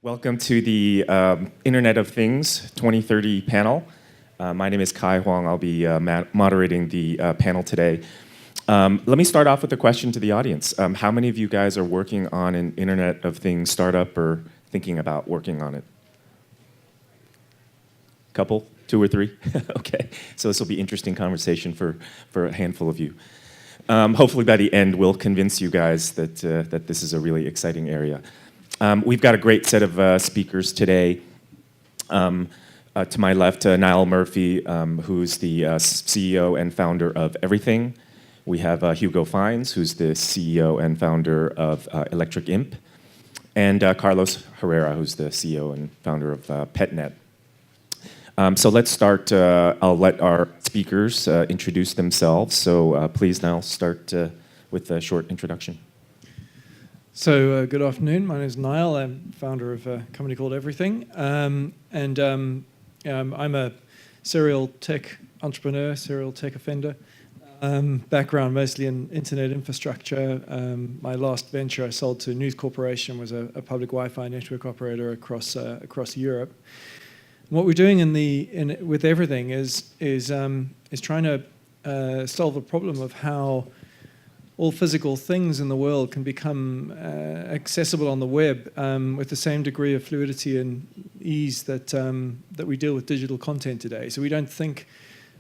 Welcome to the Internet of Things 2030 panel. My name is Huang. I'll be moderating the panel today. Let me start off with a question to the audience. How many of you guys are working on an Internet of Things startup or thinking about working on it? Couple? 2 or 3? Okay, so this will be interesting conversation for a handful of you. Hopefully by the end we'll convince you guys that this is a really exciting area. We've got a great set of speakers today. To my left, Niall Murphy, who's the CEO and founder of EVRYTHNG. We have Hugo Fiennes, who's the CEO and founder of Electric Imp. And Carlos Herrera, who's the CEO and founder of Petnet. So let's start. I'll let our speakers introduce themselves. So please, Niall, start with a short introduction. So good afternoon, my name is Niall, I'm founder of a company called EVRYTHNG, I'm a serial tech entrepreneur, serial tech offender, background mostly in internet infrastructure. My last venture I sold to News Corporation was a public Wi-Fi network operator across Europe. And what we're doing with EVRYTHNG is trying to solve the problem of how all physical things in the world can become accessible on the web with the same degree of fluidity and ease that we deal with digital content today. So we don't think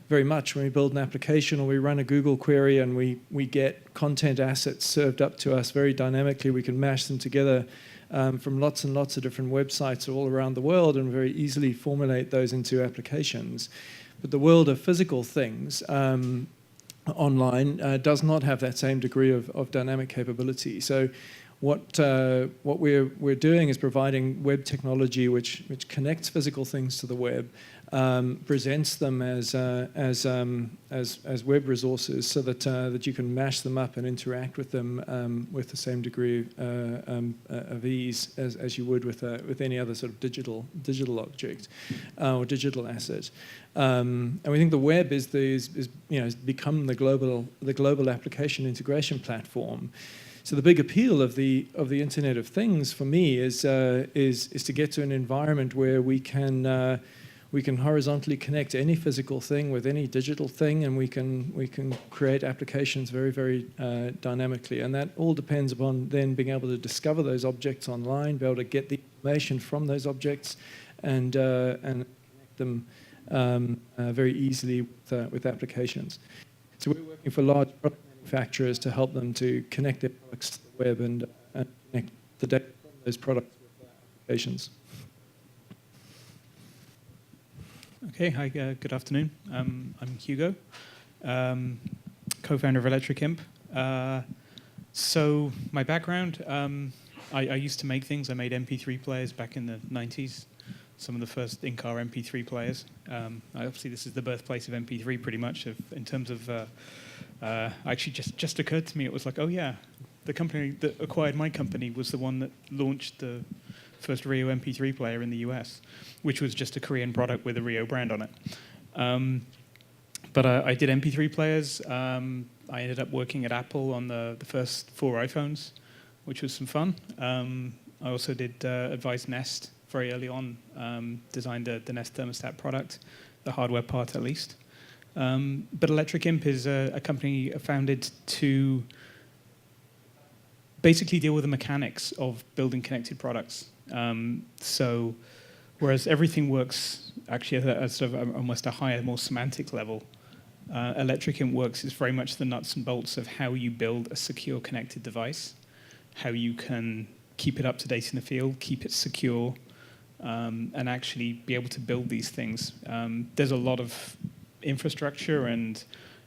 very much when we build an application or we run a Google query and we get content assets served up to us very dynamically. We can mash them together from lots and lots of different websites all around the world and very easily formulate those into applications. But the world of physical things online does not have that same degree of dynamic capability. So what we're doing is providing web technology which connects physical things to the web, presents them as web resources so that you can mash them up and interact with them with the same degree of ease as you would with any other sort of digital object or digital asset. And we think the web is become the global application integration platform. So the big appeal of the Internet of Things for me is to get to an environment where we can horizontally connect any physical thing with any digital thing, and we can create applications very, very dynamically. And that all depends upon then being able to discover those objects online, be able to get the information from those objects, and connect them very easily with applications. So we're working for large product manufacturers to help them to connect their products to the web and connect the data from those products with applications. Okay, hi, good afternoon. I'm Hugo, co-founder of Electric Imp. So my background, I used to make things. I made MP3 players back in the 90s, some of the first in-car MP3 players. Obviously, this is the birthplace of MP3 pretty much in terms of, actually just occurred to me, it was like, oh yeah, the company that acquired my company was the one that launched the first Rio MP3 player in the US, which was just a Korean product with a Rio brand on it. But I did MP3 players. I ended up working at Apple on the first 4 iPhones, which was some fun. I also did advise Nest very early on, designed the Nest thermostat product, the hardware part at least. But Electric Imp is a company founded to basically deal with the mechanics of building connected products. So whereas everything works actually at sort of almost a higher, more semantic level, Electric Imp works is very much the nuts and bolts of how you build a secure connected device, how you can keep it up to date in the field, keep it secure, and actually be able to build these things. There's a lot of infrastructure and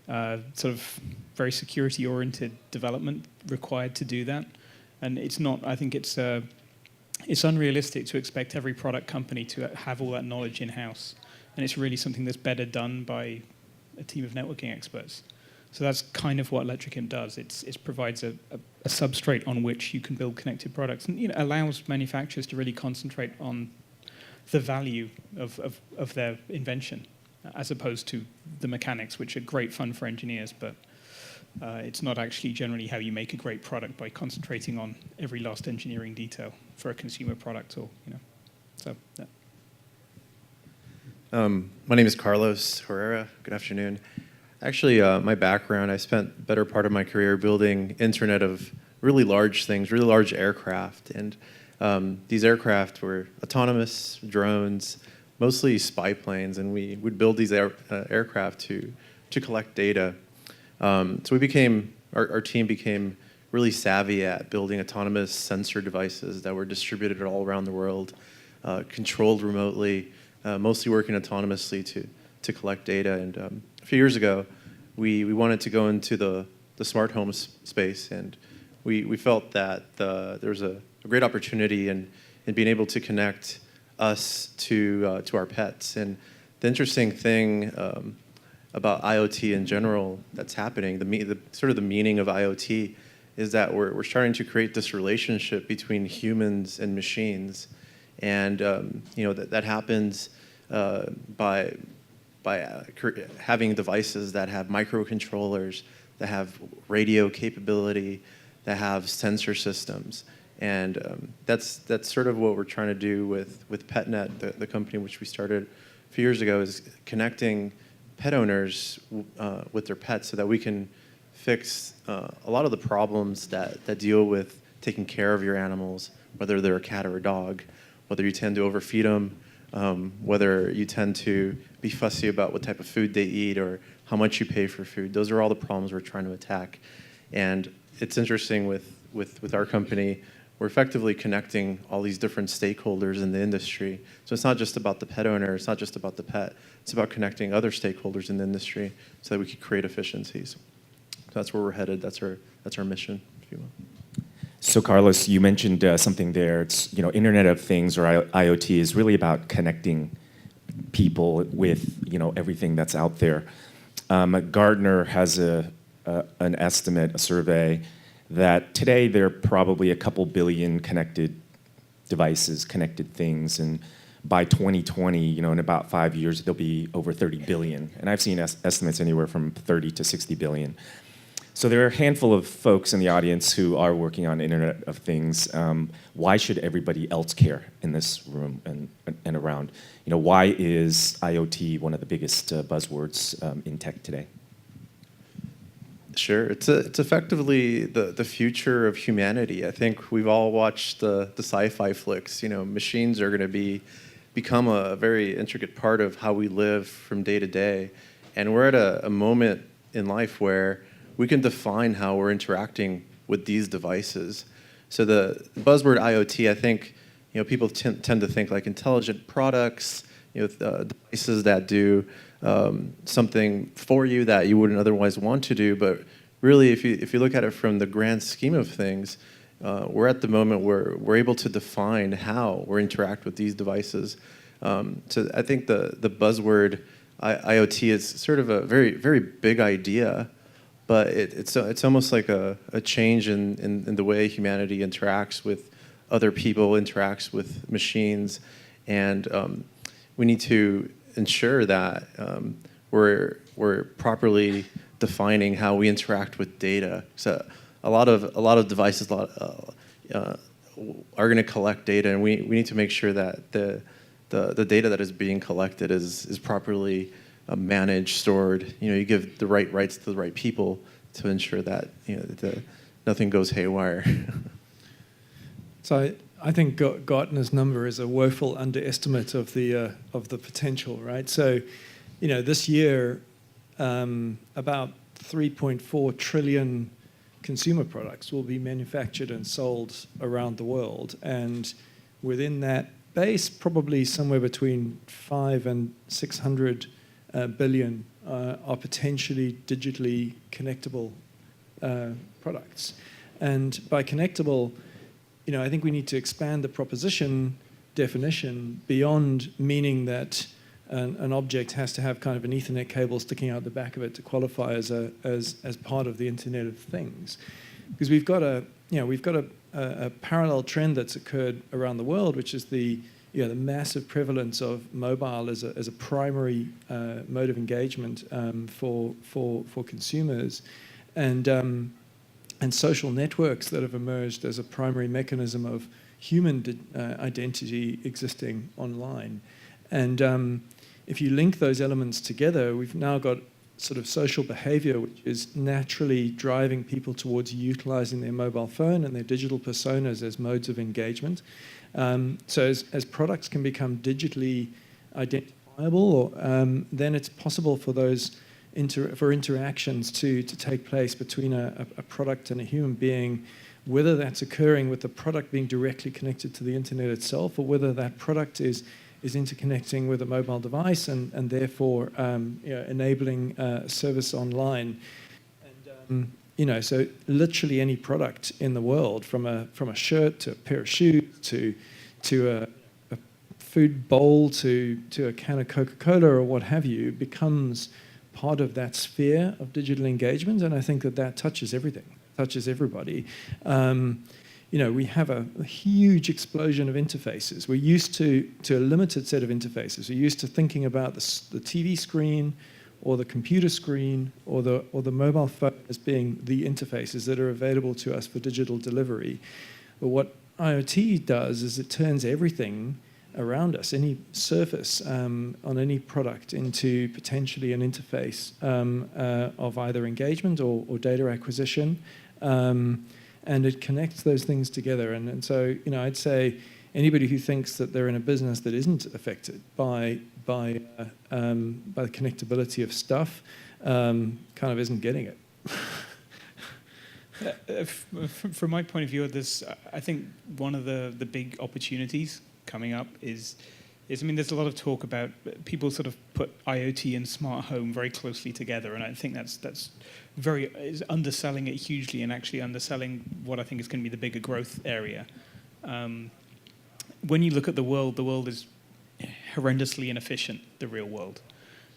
sort of very security-oriented development required to do that. And it's not, I think it's it's unrealistic to expect every product company to have all that knowledge in-house. And it's really something that's better done by a team of networking experts. So that's kind of what Electric does. It provides a substrate on which you can build connected products, and allows manufacturers to really concentrate on the value of their invention, as opposed to the mechanics, which are great fun for engineers, but it's not actually generally how you make a great product by concentrating on every last engineering detail for a consumer product, or so. Yeah. My name is Carlos Herrera. Good afternoon. Actually, my background, I spent the better part of my career building Internet of really large things, really large aircraft. And these aircraft were autonomous drones, mostly spy planes, and we would build these aircraft to collect data. So our team became really savvy at building autonomous sensor devices that were distributed all around the world, controlled remotely, mostly working autonomously to collect data. And a few years ago, we wanted to go into the smart home space, and we felt that there was a great opportunity in being able to connect us to our pets. And the interesting thing about IoT in general that's happening, the sort of the meaning of IoT, is that we're starting to create this relationship between humans and machines, and that happens by having devices that have microcontrollers, that have radio capability, that have sensor systems. And that's sort of what we're trying to do with Petnet, the company which we started a few years ago, is connecting pet owners with their pets so that we can fix a lot of the problems that deal with taking care of your animals, whether they're a cat or a dog, whether you tend to overfeed them, whether you tend to be fussy about what type of food they eat or how much you pay for food. Those are all the problems we're trying to attack. And it's interesting with our company, we're effectively connecting all these different stakeholders in the industry. So it's not just about the pet owner, it's not just about the pet, it's about connecting other stakeholders in the industry so that we can create efficiencies. So that's where we're headed, that's our mission, if you will. So Carlos, you mentioned something there. It's, Internet of Things, or IoT, is really about connecting people with everything that's out there. Gartner has an estimate, a survey, that today there are probably a couple billion connected devices, connected things, and by 2020, in about 5 years, there'll be over 30 billion. And I've seen estimates anywhere from 30 to 60 billion. So there are a handful of folks in the audience who are working on Internet of Things. Why should everybody else care in this room and around? Why is IoT one of the biggest buzzwords in tech today? Sure, it's effectively the future of humanity. I think we've all watched the sci-fi flicks. Machines are going to become a very intricate part of how we live from day to day, and we're at a moment in life where we can define how we're interacting with these devices. So the buzzword IoT, I think, people tend to think like intelligent products, devices that do something for you that you wouldn't otherwise want to do. But really, if you look at it from the grand scheme of things, we're at the moment where we're able to define how we interact with these devices. So I think the buzzword IoT is sort of a very, very big idea, but it's almost like a change in the way humanity interacts with other people, interacts with machines, and we need to ensure that we're properly defining how we interact with data. So a lot of devices are going to collect data, and we need to make sure that the data that is being collected is properly managed, stored. You give the right rights to the right people to ensure that nothing goes haywire. So I think Gartner's number is a woeful underestimate of the potential, right? So, this year, about 3.4 trillion consumer products will be manufactured and sold around the world, and within that base, probably somewhere between 5 and 600 billion are potentially digitally connectable products. And by connectable, I think we need to expand the proposition definition beyond meaning that an object has to have kind of an Ethernet cable sticking out the back of it to qualify as part of the Internet of Things, because we've got a parallel trend that's occurred around the world, which is the massive prevalence of mobile as a primary mode of engagement for consumers, and social networks that have emerged as a primary mechanism of human identity existing online. And if you link those elements together, we've now got sort of social behavior which is naturally driving people towards utilizing their mobile phone and their digital personas as modes of engagement. So as products can become digitally identifiable, then it's possible for those interactions to take place between a product and a human being, whether that's occurring with the product being directly connected to the internet itself, or whether that product is interconnecting with a mobile device and therefore enabling service online. And so literally any product in the world, from a shirt to a pair of shoes to a food bowl to a can of Coca-Cola or what have you, becomes part of that sphere of digital engagement. And I think that touches everything, touches everybody. We have a huge explosion of interfaces. We're used to a limited set of interfaces. We're used to thinking about the TV screen or the computer screen or the mobile phone as being the interfaces that are available to us for digital delivery. But what IoT does is it turns everything around us, any surface on any product, into potentially an interface of either engagement or data acquisition. And it connects those things together. And so, I'd say anybody who thinks that they're in a business that isn't affected by the connectability of stuff kind of isn't getting it. From my point of view of this, I think one of the big opportunities coming up is there's a lot of talk about people sort of put IoT and smart home very closely together, and I think that's is underselling it hugely and actually underselling what I think is going to be the bigger growth area. When you look at the world is horrendously inefficient, the real world.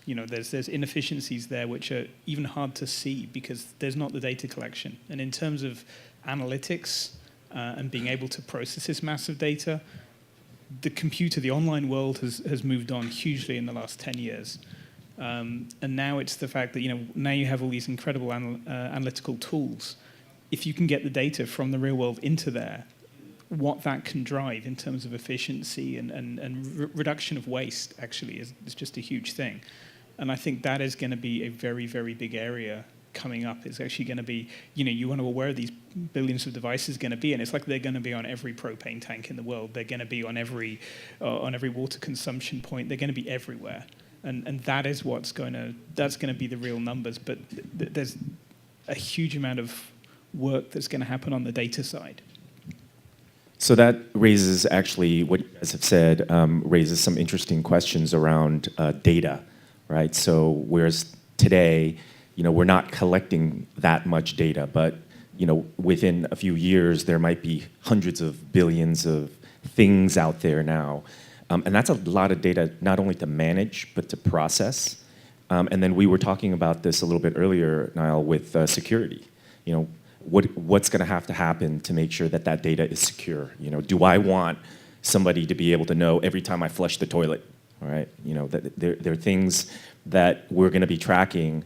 There's inefficiencies there which are even hard to see because there's not the data collection. And in terms of analytics and being able to process this massive data, the online world has moved on hugely in the last 10 years. And now it's the fact that, now you have all these incredible analytical tools. If you can get the data from the real world into there, what that can drive in terms of efficiency and reduction of waste actually is just a huge thing. And I think that is going to be a very, very big area coming up. It's actually going to be, you want to know where these billions of devices are going to be, and it's like they're going to be on every propane tank in the world. They're going to be on every water consumption point. They're going to be everywhere. And that is that's going to be the real numbers. But there's a huge amount of work that's going to happen on the data side. So that raises, actually, what you guys have said, raises some interesting questions around data, right? So whereas today, we're not collecting that much data, but within a few years, there might be hundreds of billions of things out there now. And that's a lot of data, not only to manage, but to process. And then we were talking about this a little bit earlier, Niall, with security. What's going to happen to make sure that data is secure? Do I want somebody to be able to know every time I flush the toilet? All right, that there are things that we're going to be tracking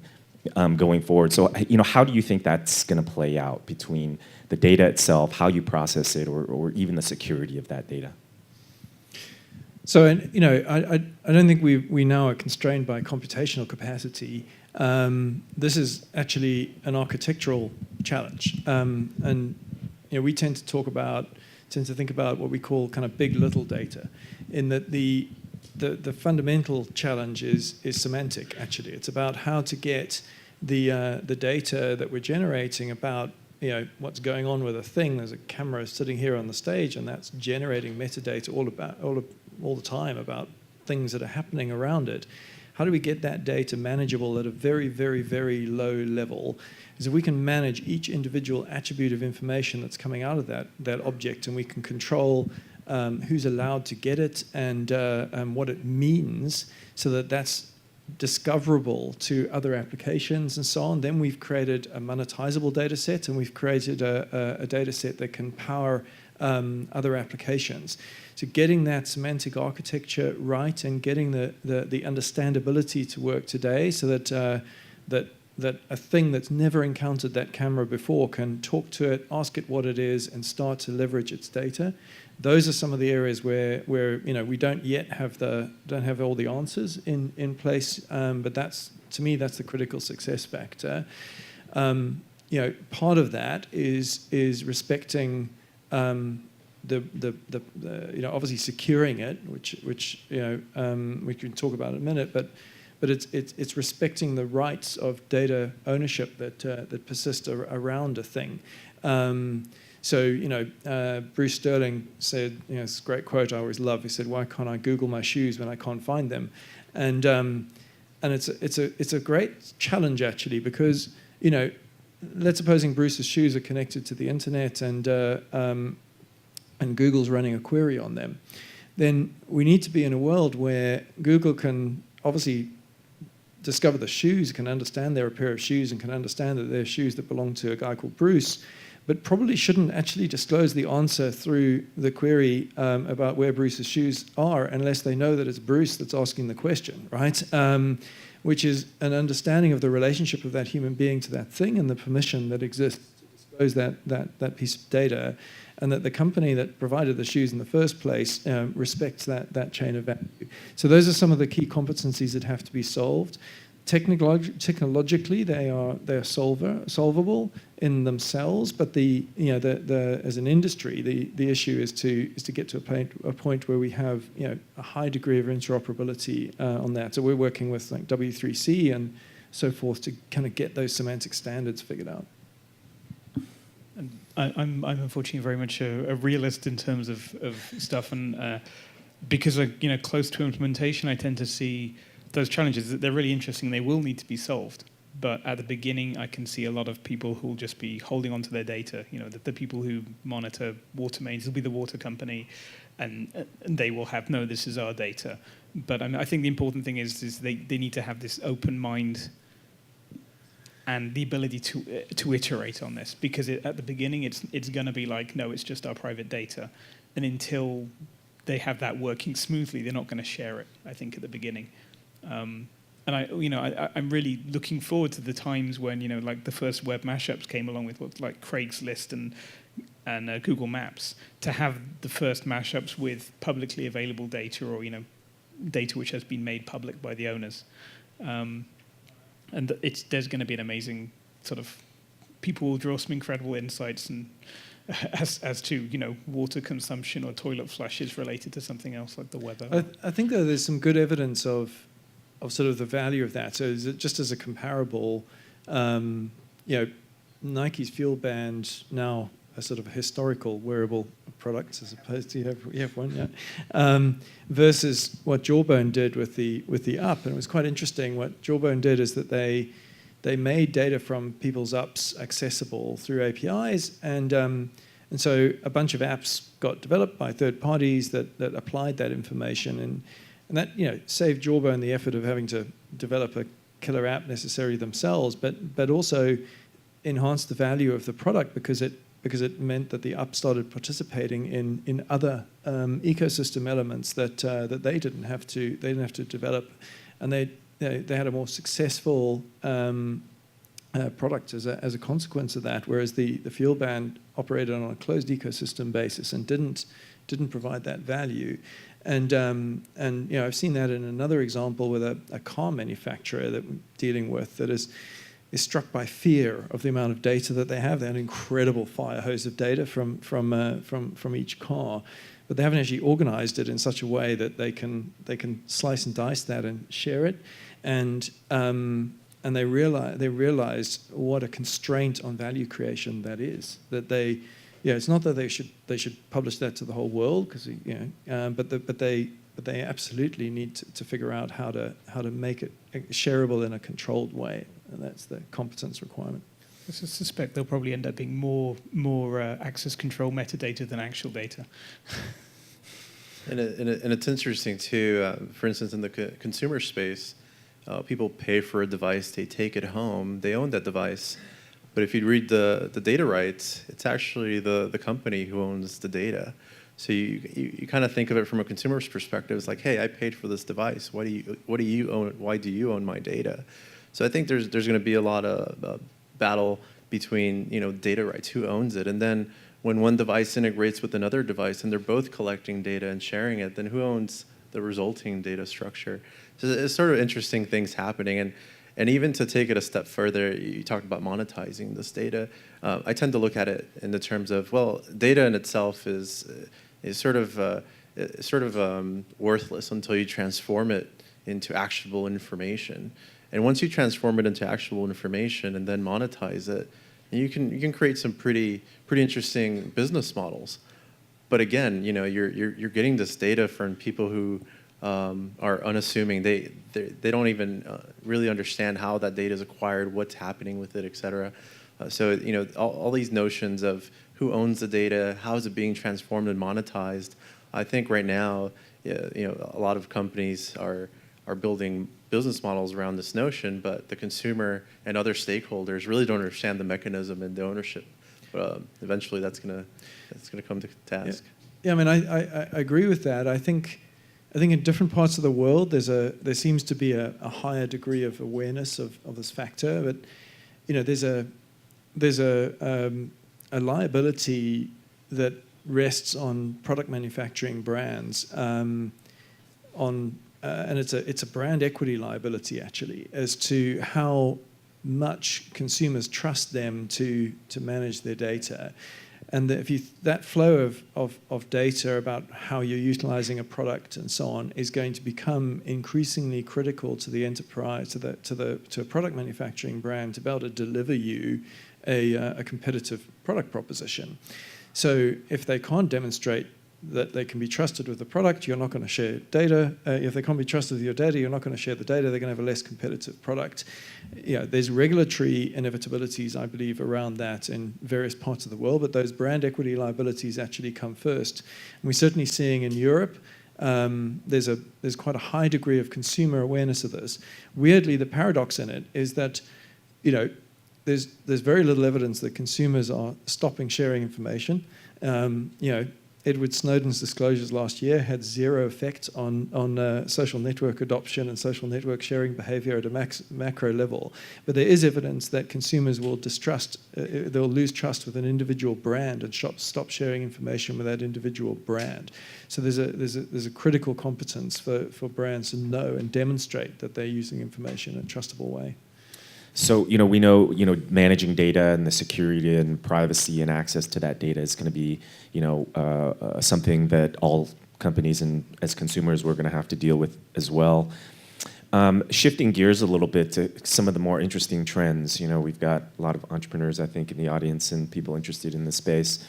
going forward. So, how do you think that's going to play out between the data itself, how you process it, or even the security of that data? So, I don't think we now are constrained by computational capacity. This is actually an architectural challenge, and we tend to think about what we call kind of big little data, in that the fundamental challenge is semantic. Actually, it's about how to get the data that we're generating about what's going on with a thing. There's a camera sitting here on the stage, and that's generating metadata all the time about things that are happening around it. how do we get that data manageable at a very, very, very low level, is if we can manage each individual attribute of information that's coming out of that object, and we can control who's allowed to get it and what it means, so that that's discoverable to other applications and so on. Then we've created a monetizable data set, and we've created a data set that can power other applications. So getting that semantic architecture right and getting the understandability to work today, so that that a thing that's never encountered that camera before can talk to it, ask it what it is, and start to leverage its data. Those are some of the areas where we don't yet have all the answers in place, but to me that's the critical success factor. Part of that is respecting obviously securing it, which we can talk about in a minute, but it's respecting the rights of data ownership that persist around a thing. Bruce Sterling said, it's a great quote I always love. He said, "Why can't I Google my shoes when I can't find them?" And it's a great challenge actually, because let's supposing Bruce's shoes are connected to the internet and Google's running a query on them. Then we need to be in a world where Google can obviously discover the shoes, can understand they're a pair of shoes, and can understand that they're shoes that belong to a guy called Bruce, but probably shouldn't actually disclose the answer through the query about where Bruce's shoes are unless they know that it's Bruce that's asking the question, right? Which is an understanding of the relationship of that human being to that thing and the permission that exists to disclose that piece of data, and that the company that provided the shoes in the first place respects that chain of value. So those are some of the key competencies that have to be solved. Technologically, they are solvable in themselves, but as an industry, the issue is to get to a point where we have a high degree of interoperability on that. So we're working with like W3C and so forth to kind of get those semantic standards figured out. I'm unfortunately very much a realist in terms of stuff, and because close to implementation, I tend to see those challenges that they're really interesting. They will need to be solved, but at the beginning, I can see a lot of people who will just be holding on to their data. The people who monitor water mains will be the water company, and they will have this is our data. But I think the important thing is they need to have this open mind and the ability to iterate on this, because at the beginning it's going to be like, no, it's just our private data, and until they have that working smoothly, they're not going to share it, I think, at the beginning. And I'm really looking forward to the times when like the first web mashups came along with like Craigslist and Google Maps, to have the first mashups with publicly available data, or data which has been made public by the owners. And there's going to be an amazing sort of, people will draw some incredible insights and as to water consumption or toilet flushes related to something else like the weather. I think that there's some good evidence of sort of the value of that. So just as a comparable, Nike's Fuel Band, now a sort of historical wearable product as opposed to you have one, yeah. Versus what Jawbone did with the Up, and it was quite interesting. What Jawbone did is that they made data from people's Ups accessible through APIs, and so a bunch of apps got developed by third parties that applied that information, and that saved Jawbone the effort of having to develop a killer app necessarily themselves, but also enhanced the value of the product because it meant that the Up started participating in other ecosystem elements that they didn't have to develop, and they had a more successful product as a consequence of that. Whereas the Fuel Band operated on a closed ecosystem basis and didn't provide that value. And I've seen that in another example with a car manufacturer that we're dealing with that is struck by fear of the amount of data that they have. They have an incredible fire hose of data from each car, but they haven't actually organized it in such a way that they can slice and dice that and share it. And they realized what a constraint on value creation that is. That yeah, it's not that they should publish that to the whole world, because but they absolutely need to figure out how to make it shareable in a controlled way, and that's the competence requirement. I suspect there'll probably end up being more access control metadata than actual data. And it's interesting too. For instance, in the consumer space, people pay for a device, they take it home, they own that device. But if you read the data rights, it's actually the company who owns the data. So you kind of think of it from a consumer's perspective. It's like, hey, I paid for this device. What do you own? Why do you own my data? So I think there's going to be a lot of battle between data rights, who owns it, and then when one device integrates with another device and they're both collecting data and sharing it, then who owns the resulting data structure? So it's sort of interesting things happening. And even to take it a step further, you talked about monetizing this data. I tend to look at it in the terms of, well, data in itself is sort of worthless until you transform it into actionable information. And once you transform it into actionable information and then monetize it, you can create some pretty interesting business models. But again, you're getting this data from people who are unassuming. They don't even really understand how that data is acquired, what's happening with it, et cetera. So all these notions of who owns the data, how is it being transformed and monetized. I think right now, a lot of companies are building business models around this notion, but the consumer and other stakeholders really don't understand the mechanism and the ownership. But eventually, that's gonna come to task. Yeah, I mean, I agree with that. I think in different parts of the world, there seems to be a higher degree of awareness of this factor. But there's a liability that rests on product manufacturing brands, and it's a brand equity liability actually, as to how much consumers trust them to manage their data. And that flow of data about how you're utilizing a product and so on is going to become increasingly critical to the enterprise, to a product manufacturing brand, to be able to deliver you a competitive product proposition. So if they can't demonstrate that they can be trusted with the product, you're not going to share data. If they can't be trusted with your data, you're not going to share the data. They're going to have a less competitive product. There's regulatory inevitabilities, I believe, around that in various parts of the world, but those brand equity liabilities actually come first. And we're certainly seeing in Europe, there's quite a high degree of consumer awareness of this. Weirdly, the paradox in it is that, there's very little evidence that consumers are stopping sharing information. Edward Snowden's disclosures last year had zero effect on social network adoption and social network sharing behavior at a macro level. But there is evidence that consumers will they'll lose trust with an individual brand and stop sharing information with that individual brand. So there's a critical competence for brands to know and demonstrate that they're using information in a trustable way. So, we know, managing data and the security and privacy and access to that data is going to be, something that all companies and as consumers we're going to have to deal with as well. Shifting gears a little bit to some of the more interesting trends. We've got a lot of entrepreneurs, I think, in the audience and people interested in this space.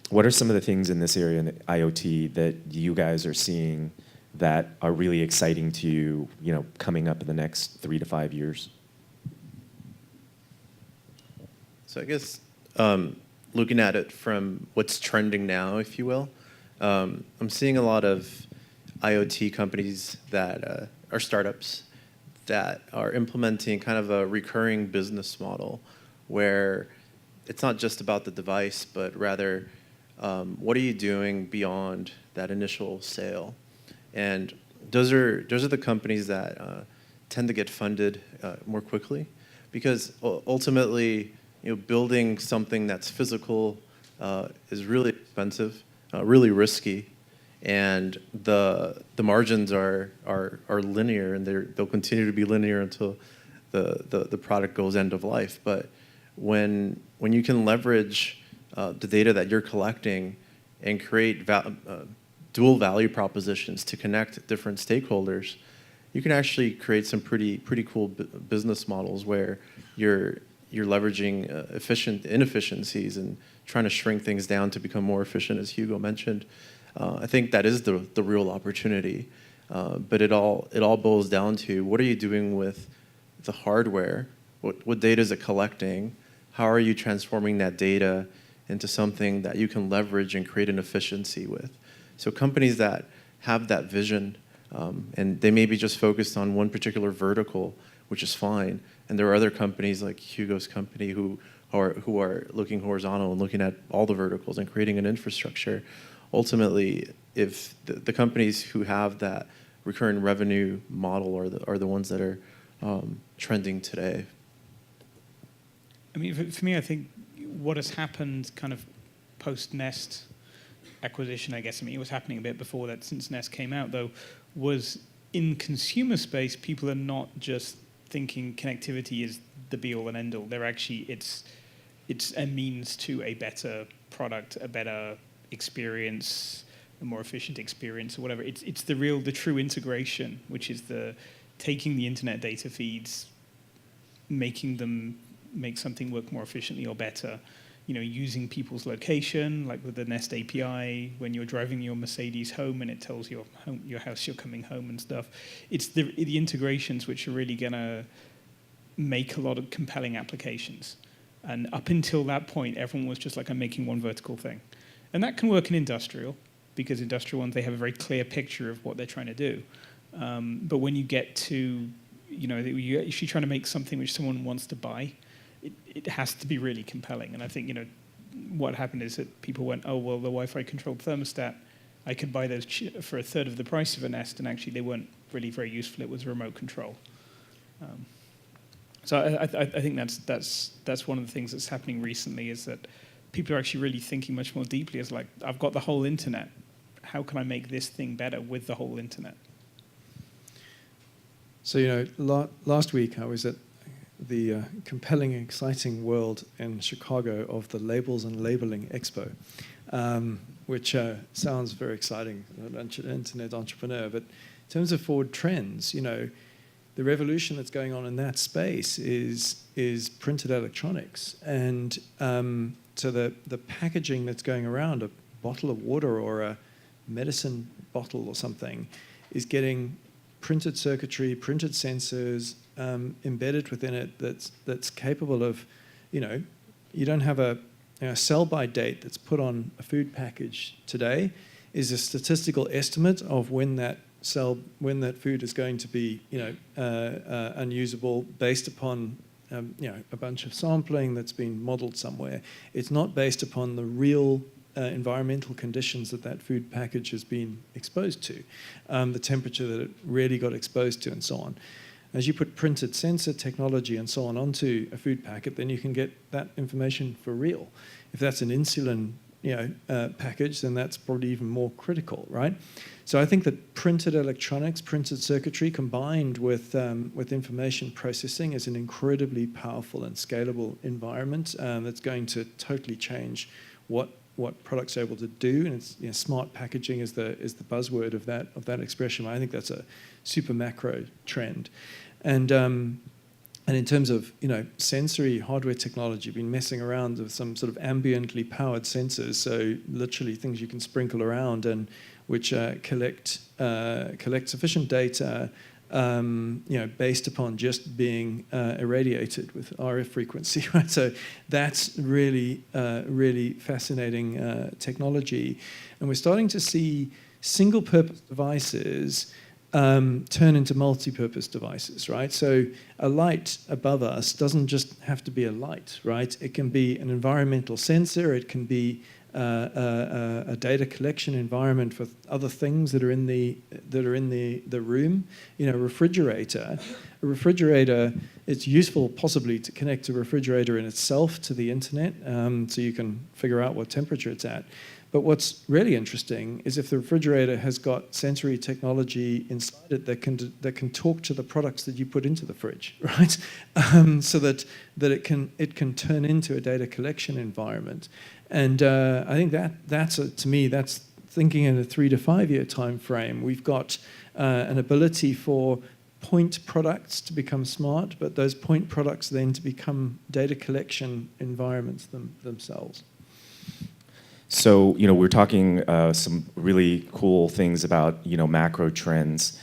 What are some of the things in this area in IoT that you guys are seeing that are really exciting to you, coming up in the next 3 to 5 years? So I guess looking at it from what's trending now, if you will, I'm seeing a lot of IoT companies that are startups that are implementing kind of a recurring business model where it's not just about the device, but rather what are you doing beyond that initial sale? And those are the companies that tend to get funded more quickly, because ultimately, building something that's physical is really expensive, really risky, and the margins are linear, and they'll continue to be linear until the product goes end of life. But when you can leverage the data that you're collecting and create dual value propositions to connect different stakeholders, you can actually create some pretty cool business models where you're you're leveraging inefficiencies and trying to shrink things down to become more efficient, as Hugo mentioned. I think that is the real opportunity. But it all boils down to, what are you doing with the hardware? What data is it collecting? How are you transforming that data into something that you can leverage and create an efficiency with? So companies that have that vision, and they may be just focused on one particular vertical, which is fine. And there are other companies like Hugo's company who are looking horizontal and looking at all the verticals and creating an infrastructure. Ultimately, if the companies who have that recurring revenue model are the ones that are trending today. I mean, for me, I think what has happened kind of post-Nest acquisition, I guess, I mean, it was happening a bit before that, since Nest came out, though, was in consumer space, people are not just thinking connectivity is the be-all and end-all. They're actually, it's a means to a better product, a better experience, a more efficient experience, or whatever. It's the true integration, which is taking the internet data feeds, making them make something work more efficiently or better. Using people's location, like with the Nest API, when you're driving your Mercedes home and it tells your house you're coming home and stuff. It's the integrations which are really gonna make a lot of compelling applications. And up until that point, everyone was just like, I'm making one vertical thing. And that can work in industrial, because industrial ones, they have a very clear picture of what they're trying to do. But when you get to, you're actually trying to make something which someone wants to buy, it has to be really compelling. And I think, what happened is that people went, oh, well, the Wi-Fi controlled thermostat, I could buy those for a third of the price of a Nest, and actually they weren't really very useful. It was remote control. So I think that's one of the things that's happening recently, is that people are actually really thinking much more deeply. As like, I've got the whole internet. How can I make this thing better with the whole internet? So, last week I was at the compelling, exciting world in Chicago of the Labels and Labeling Expo, which sounds very exciting, an internet entrepreneur. But in terms of forward trends, the revolution that's going on in that space is printed electronics. And so the packaging that's going around, a bottle of water or a medicine bottle or something, is getting printed circuitry, printed sensors embedded within it that's capable of, you don't have a sell-by date that's put on a food package today is a statistical estimate of when that food is going to be, unusable based upon, a bunch of sampling that's been modeled somewhere. It's not based upon the real environmental conditions that food package has been exposed to, the temperature that it really got exposed to, and so on. As you put printed sensor technology and so on onto a food packet, then you can get that information for real. If that's an insulin package, then that's probably even more critical, right? So I think that printed electronics, printed circuitry combined with information processing is an incredibly powerful and scalable environment that's going to totally change what products are able to do. And it's, smart packaging is the buzzword of that expression. I think that's a super macro trend. And in terms of sensory hardware technology, been messing around with some sort of ambiently powered sensors, so literally things you can sprinkle around and which collect sufficient data, based upon just being irradiated with RF frequency, right? So that's really fascinating technology, and we're starting to see single-purpose devices turn into multi-purpose devices, right? So a light above us doesn't just have to be a light, right? It can be an environmental sensor. It can be a data collection environment for other things that are in the room. A refrigerator. It's useful possibly to connect a refrigerator in itself to the internet, so you can figure out what temperature it's at. But what's really interesting is if the refrigerator has got sensory technology inside it that can talk to the products that you put into the fridge, right? So that it can turn into a data collection environment. And I think to me that's thinking in a 3 to 5 year time frame. We've got an ability for point products to become smart, but those point products then to become data collection environments themselves. So, we're talking some really cool things about, macro trends.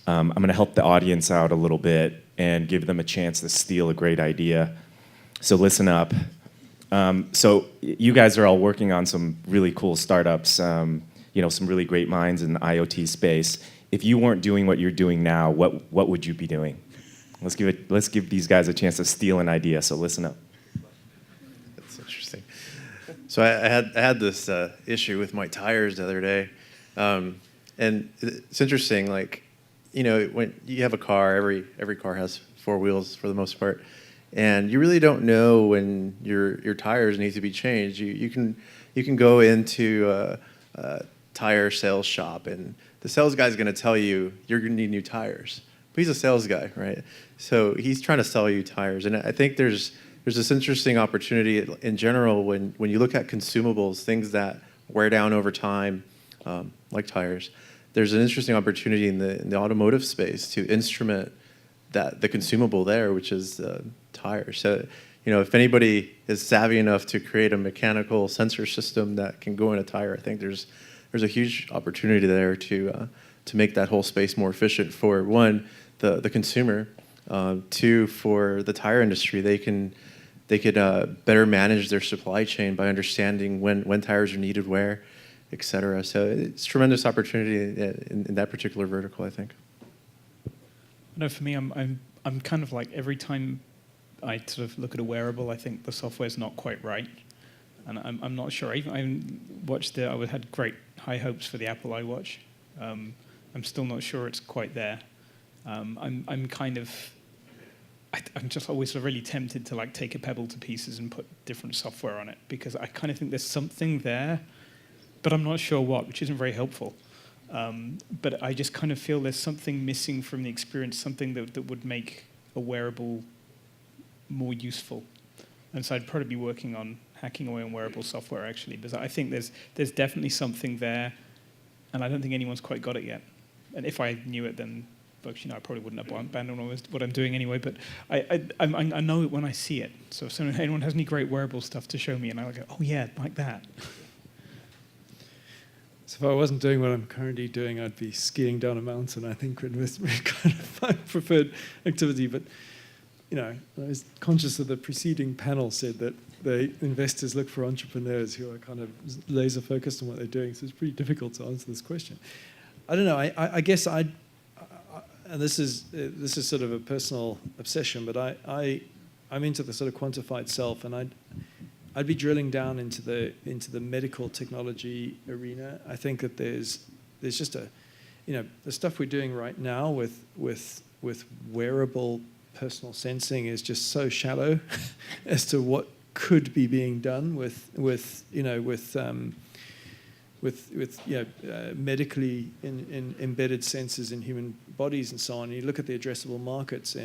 I'm going to help the audience out a little bit and give them a chance to steal a great idea. So listen up. So you guys are all working on some really cool startups, some really great minds in the IoT space. If you weren't doing what you're doing now, what would you be doing? Let's give these guys a chance to steal an idea. So listen up. That's interesting. So I had this issue with my tires the other day, and it's interesting. Like, when you have a car, every car has four wheels for the most part, and you really don't know when your tires need to be changed. You can go into a tire sales shop, and the sales guy's going to tell you you're going to need new tires. But he's a sales guy, right? So he's trying to sell you tires. And I think there's this interesting opportunity in general when you look at consumables, things that wear down over time, like tires. There's an interesting opportunity in the automotive space to instrument the consumable there, which is tires. So, if anybody is savvy enough to create a mechanical sensor system that can go in a tire, I think there's a huge opportunity there to make that whole space more efficient for, one, the consumer, two, for the tire industry. They could better manage their supply chain by understanding when tires are needed where, et cetera. So it's tremendous opportunity in that particular vertical, I think. No, for me, I'm kind of like, every time I sort of look at a wearable, I think the software's not quite right. And I'm not sure. I had great high hopes for the Apple iWatch. I'm still not sure it's quite there. I'm just always sort of really tempted to like take a Pebble to pieces and put different software on it, because I kind of think there's something there, but I'm not sure what, which isn't very helpful. But I just kind of feel there's something missing from the experience, something that would make a wearable more useful. And so I'd probably be working on hacking away on wearable software, actually, because I think there's definitely something there, and I don't think anyone's quite got it yet. And if I knew it, then I probably wouldn't have abandoned what I'm doing anyway. But I know it when I see it. So if anyone has any great wearable stuff to show me, and I go, oh yeah, like that. So if I wasn't doing what I'm currently doing, I'd be skiing down a mountain. I think would be kind of my preferred activity. But I was conscious that the preceding panel said that the investors look for entrepreneurs who are kind of laser focused on what they're doing. So it's pretty difficult to answer this question. I don't know. I guess and this is sort of a personal obsession, but I'm into the sort of quantified self, and I'd be drilling down into the medical technology arena. I think that there's just the stuff we're doing right now with wearable personal sensing is just so shallow as to what could be being done with medically embedded sensors in human bodies and so on. You look at the addressable markets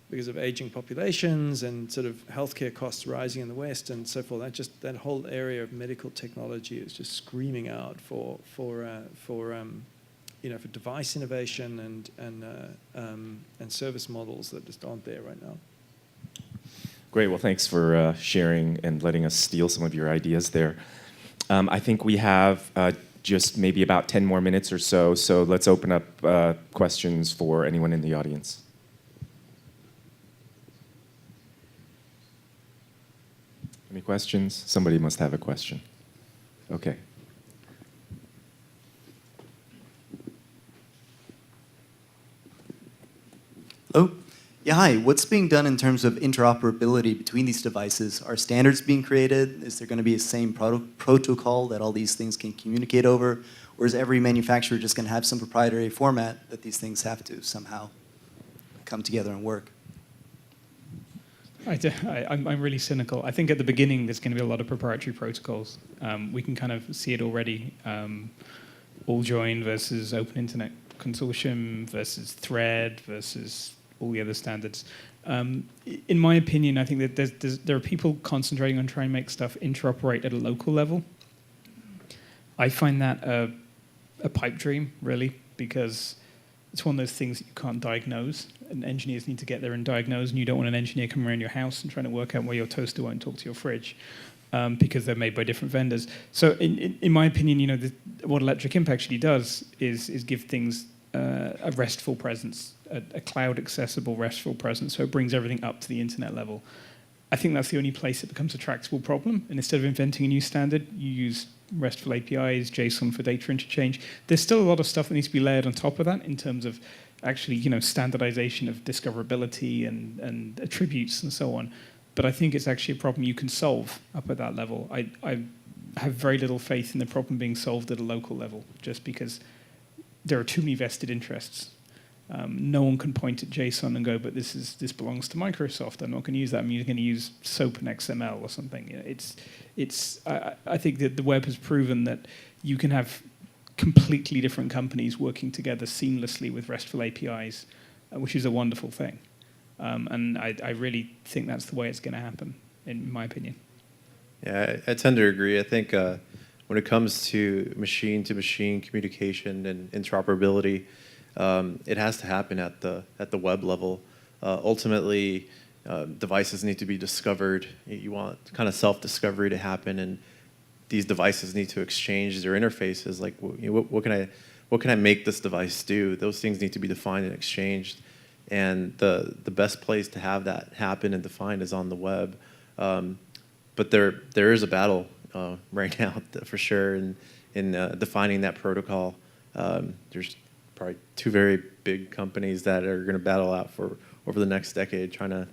because of aging populations and sort of healthcare costs rising in the West and so forth. That whole area of medical technology is just screaming out for device innovation and service models that just aren't there right now. Great. Well, thanks for sharing and letting us steal some of your ideas there. I think we have just maybe about 10 more minutes or so. So let's open up questions for anyone in the audience. Any questions? Somebody must have a question. Okay. Hello? Yeah, hi. What's being done in terms of interoperability between these devices? Are standards being created? Is there going to be a same protocol that all these things can communicate over? Or is every manufacturer just going to have some proprietary format that these things have to somehow come together and work? I'm really cynical. I think at the beginning there's going to be a lot of proprietary protocols. We can kind of see it already. All join versus Open Internet Consortium versus Thread versus all the other standards. In my opinion, I think that there are people concentrating on trying to make stuff interoperate at a local level. I find that a pipe dream, really, because it's one of those things that you can't diagnose, and engineers need to get there and diagnose, and you don't want an engineer coming around your house and trying to work out why your toaster won't talk to your fridge, because they're made by different vendors. So in my opinion, what Electric Imp actually does is give things a restful presence, a cloud-accessible restful presence, so it brings everything up to the internet level. I think that's the only place it becomes a tractable problem, and instead of inventing a new standard, you use RESTful APIs, JSON for data interchange. There's still a lot of stuff that needs to be layered on top of that in terms of actually, standardization of discoverability and attributes and so on. But I think it's actually a problem you can solve up at that level. I have very little faith in the problem being solved at a local level, just because there are too many vested interests. No one can point at JSON and go, but this belongs to Microsoft. I'm not going to use that. I'm going to use SOAP and XML or something. I think that the web has proven that you can have completely different companies working together seamlessly with RESTful APIs, which is a wonderful thing. And I really think that's the way it's going to happen, in my opinion. Yeah, I tend to agree. I think when it comes to machine-to-machine communication and interoperability, it has to happen at the web level. Ultimately, devices need to be discovered. You want kind of self-discovery to happen, and these devices need to exchange their interfaces. Like, what can I make this device do? Those things need to be defined and exchanged. And the best place to have that happen and defined is on the web. But there is a battle right now for sure in defining that protocol. There's probably two very big companies that are going to battle out for over the next decade, trying to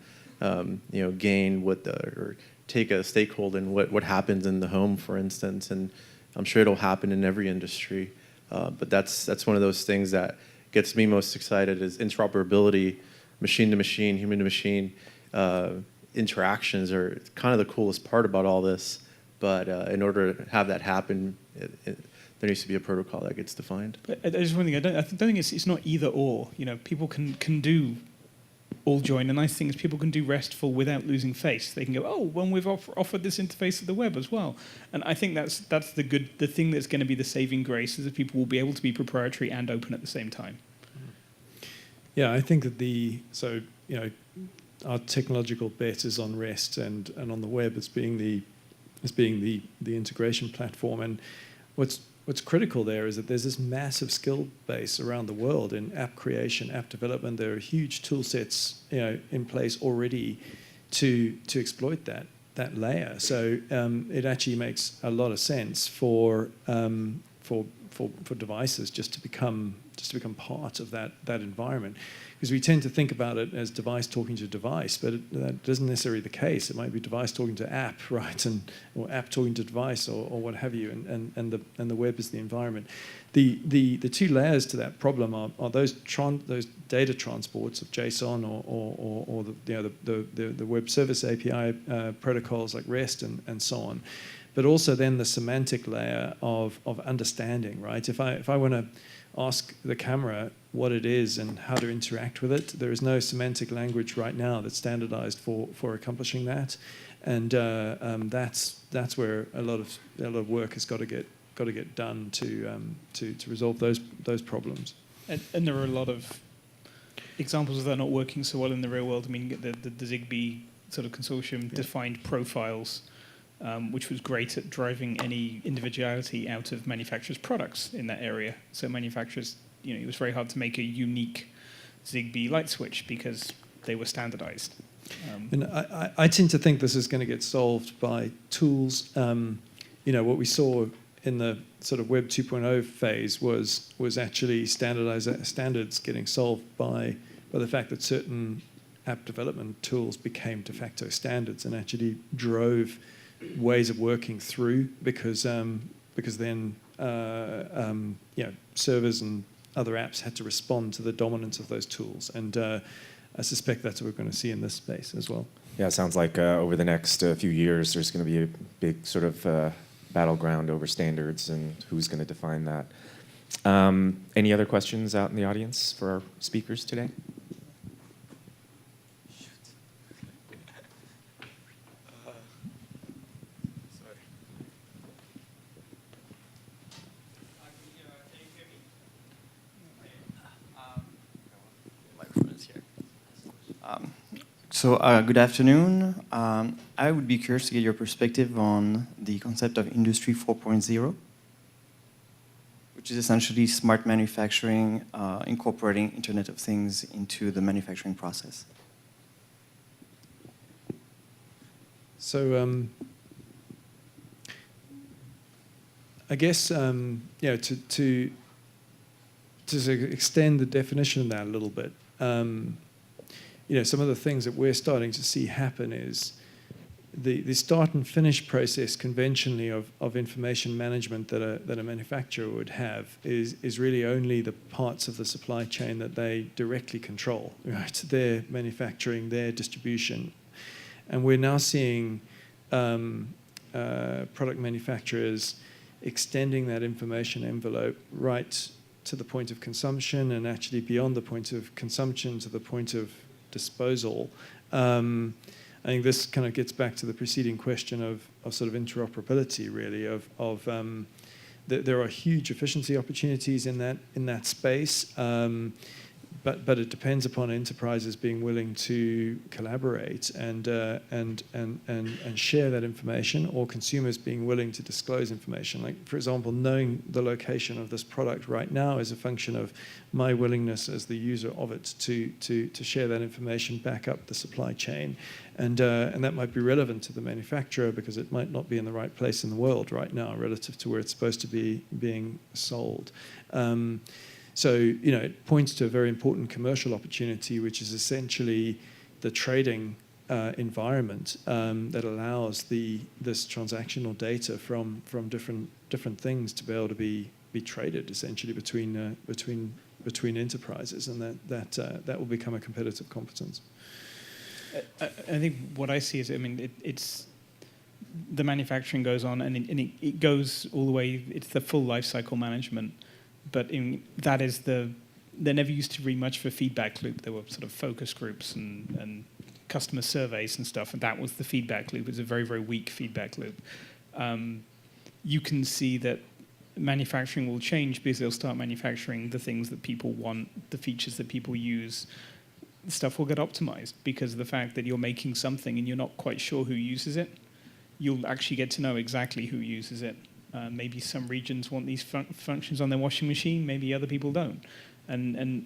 gain or take a stakehold in what happens in the home, for instance. And I'm sure it'll happen in every industry. But that's one of those things that gets me most excited is interoperability, machine to machine, human to machine interactions are kind of the coolest part about all this. But in order to have that happen, there needs to be a protocol that gets defined. But just one thing, I don't think it's not either or. People can do all join. The nice thing is people can do RESTful without losing face. They can go, oh, well, we've offered this interface of the web as well. And I think that's the thing that's going to be the saving grace is that people will be able to be proprietary and open at the same time. Yeah, I think that our technological bet is on REST and on the web as being the integration platform. And what's critical there is that there's this massive skill base around the world in app creation, app development. There are huge tool sets in place already to exploit that layer. So it actually makes a lot of sense for devices just to become part of that environment. Because we tend to think about it as device talking to device, but that isn't necessarily the case. It might be device talking to app, right, or app talking to device, or what have you, and the web is the environment. The two layers to that problem are those data transports of JSON or the web service API protocols like REST and so on, but also then the semantic layer of understanding, right? If I want to ask the camera what it is and how to interact with it, there is no semantic language right now that's standardized for accomplishing that, and that's where a lot of work has got to get done to resolve those problems. And there are a lot of examples of that not working so well in the real world. I mean, the Zigbee sort of consortium defined profiles, which was great at driving any individuality out of manufacturers' products in that area. So manufacturers, it was very hard to make a unique Zigbee light switch because they were standardized. And I tend to think this is going to get solved by tools. What we saw in the sort of Web 2.0 phase was actually standards getting solved by the fact that certain app development tools became de facto standards and actually drove ways of working through because then servers and other apps had to respond to the dominance of those tools, and I suspect that's what we're going to see in this space as well. Yeah, it sounds like over the next few years there's going to be a big sort of battleground over standards and who's going to define that. Any other questions out in the audience for our speakers today? Good afternoon. I would be curious to get your perspective on the concept of Industry 4.0, which is essentially smart manufacturing, incorporating Internet of Things into the manufacturing process. So I guess to extend the definition of that a little bit, some of the things that we're starting to see happen is the start and finish process conventionally of information management that a manufacturer would have is really only the parts of the supply chain that they directly control, right? Their manufacturing, their distribution. And we're now seeing product manufacturers extending that information envelope right to the point of consumption and actually beyond the point of consumption to the point of disposal. I think this kind of gets back to the preceding question of sort of interoperability, really, there are huge efficiency opportunities in that space, but it depends upon enterprises being willing to collaborate and share that information, or consumers being willing to disclose information. Like, for example, knowing the location of this product right now is a function of my willingness as the user of it to share that information back up the supply chain, and that might be relevant to the manufacturer because it might not be in the right place in the world right now relative to where it's supposed to be being sold. So, it points to a very important commercial opportunity, which is essentially the trading environment that allows this transactional data from different things to be able to be traded essentially between enterprises, and that will become a competitive competence. I think what I see is, it's the manufacturing goes on, and it goes all the way. It's the full life cycle management. But there never used to be much for feedback loop. There were sort of focus groups and customer surveys and stuff, and that was the feedback loop. It was a very, very weak feedback loop. You can see that manufacturing will change because they'll start manufacturing the things that people want, the features that people use. Stuff will get optimized because of the fact that you're making something and you're not quite sure who uses it. You'll actually get to know exactly who uses it. Maybe some regions want these functions on their washing machine, maybe other people don't. And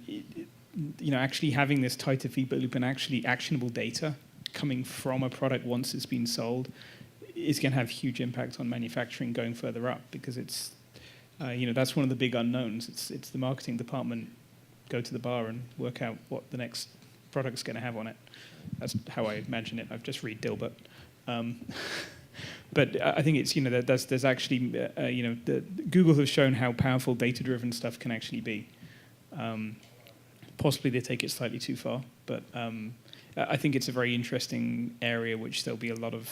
actually having this tighter feedback loop and actually actionable data coming from a product once it's been sold is going to have huge impact on manufacturing going further up, because it's, that's one of the big unknowns. It's the marketing department go to the bar and work out what the next product's going to have on it. That's how I imagine it. I've just read Dilbert. But I think it's, there's actually, Google has shown how powerful data-driven stuff can actually be. Possibly they take it slightly too far, but I think it's a very interesting area which there'll be a lot of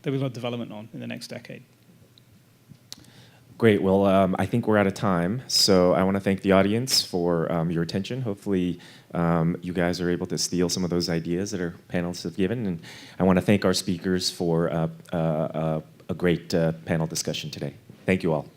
development on in the next decade. Great. Well, I think we're out of time, so I want to thank the audience for your attention. Hopefully, you guys are able to steal some of those ideas that our panelists have given, and I want to thank our speakers for a great panel discussion today. Thank you all.